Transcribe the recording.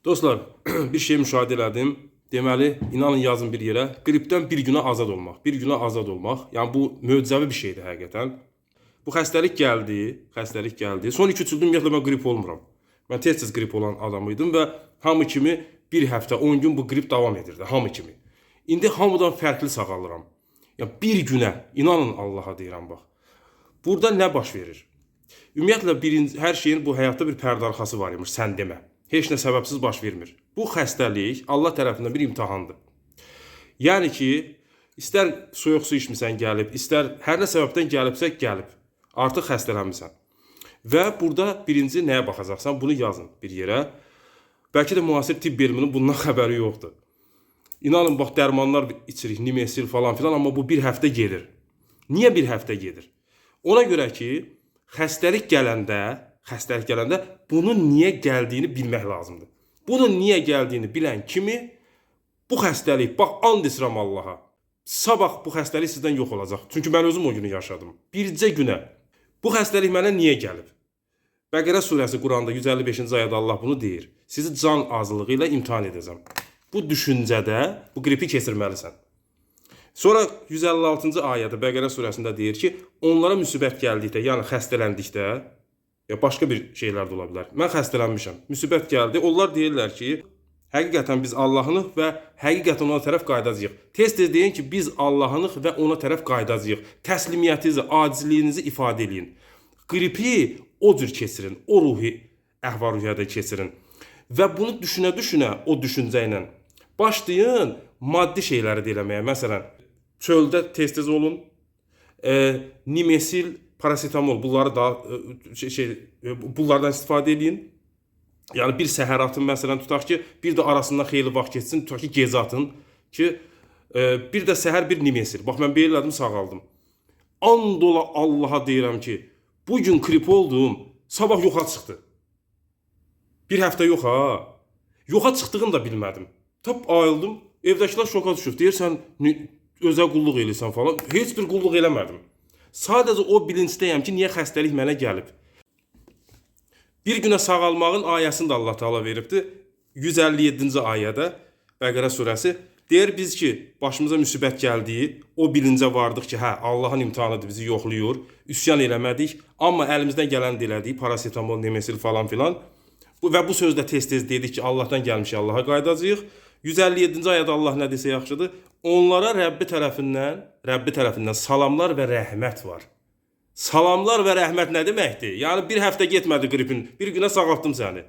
Dostlar, bir şey müşahidə elədim. Deməli, inanın yazın bir yerə, qripdən bir günə azad olmaq. Bir günə azad olmaq. Yəni bu möcüzəvi bir şeydir həqiqətən. Bu xəstəlik gəldi. Son 2-3 ildir ümumiyyətlə mən qrip olmuram. Mən tez-tez qrip olan adam idim və hamı kimi bir həftə, 10 gün bu qrip davam edirdi, hamı kimi. İndi hamıdan fərqli sağalıram. Yəni bir günə, inanın Allaha deyirəm bax. Burada nə baş verir? Ümumiyyətlə hər şeyin bu həyatda bir pərdə arxası var imiş, sən demə. Heç nə səbəbsiz baş vermir. Bu xəstəlik Allah tərəfindən bir imtahandır. Yəni ki, istər soyuq su içmisən gəlib, istər hər nə səbəbdən gəlibsə gəlib. Artıq xəstələnmisən. Və burada birinci nəyə baxacaqsan? Bunu yazın bir yerə. Bəlkə də müasir tibb elminin bundan xəbəri yoxdur. İnanın, bax, dərmanlar içirik, Nimesil falan filan, amma bu bir həftə gedir. Niyə bir həftə gedir? Ona görə ki, xəstəlik gələndə bunun niyə gəldiyini bilmək lazımdır. Bunun niyə gəldiyini bilən kimi bu xəstəlik, bax, and içirəm Allaha, sabah bu xəstəlik sizdən yox olacaq. Çünki mən özüm o günü yaşadım. Bircə günə. Bu xəstəlik mənə niyə gəlib? Bəqərə surəsi Quranda 155-ci ayədə Allah bunu deyir. Sizi can azlığı ilə imtihan edəcəm. Bu düşüncədə bu qripi keçirməlisən. Sonra 156-cı ayədə Bəqərə surəsində deyir ki, onlara müsibət gəldikdə, yəni xəstələndikdə, ya başqa bir şeylər də ola bilər. Mən xəstələnmişəm, müsibət gəldi. Onlar deyirlər ki, həqiqətən biz Allah'ınıq və həqiqətən ona tərəf qaydacağıq. Tez-tez deyin ki, biz Allah'ınıq və ona tərəf qaydacağıq. Təslimiyyətinizi, acizliyinizi ifadə edin. Qripi o cür keçirin, o ruhi əhval-ruhiyyədə keçirin. Və bunu düşünə-düşünə, o düşüncə ilə başlayın maddi şeyləri də eləməyə. Məsələn, çöldə tez-tez olun, Nimesil, parasetamol, bunları da bunlardan istifadə edin. Yəni bir səhər atın, məsələn, tutaq ki, bir də arasından xeyli vaxt keçsin, tutaq ki, gecə atın ki, bir də səhər bir Nimesil. Bax, mən belə elədim, sağaldım. And ola Allaha deyirəm ki, bugün grip oldum, sabah yoxa çıxdı. Bir həftə yox ha. Yoxa çıxdığını da bilmədim. Tap ayıldım, evdəkilər şoka düşüb. Deyirsən, özə qulluq eləyirsən falan. Heç bir qulluq eləmədim. Sadəcə o bilincdəyəm ki, niyə xəstəlik mənə gəlib. Bir günə sağalmağın ayəsini də Allah Teala veribdi. 157-ci ayədə Bəqərə surəsi deyir biz ki, başımıza müsibət gəldiyi, o bilincə vardıq ki, hə, Allahın imtihanıdır, bizi yoxlayır, üsyan eləmədik, amma əlimizdən gələn elədik, parasetamol, Nimesil falan filan. Və bu sözdə tez-tez dedik ki, Allahdan gəlmişik, Allaha qaydacağıq. 157-ci ayədə Allah nə desə yaxşıdır? Onlara Rəbbi tərəfindən salamlar və rəhmət var. Salamlar və rəhmət nə deməkdir? Yəni bir həftə getmədi qripin, bir günə sağaltdım səni.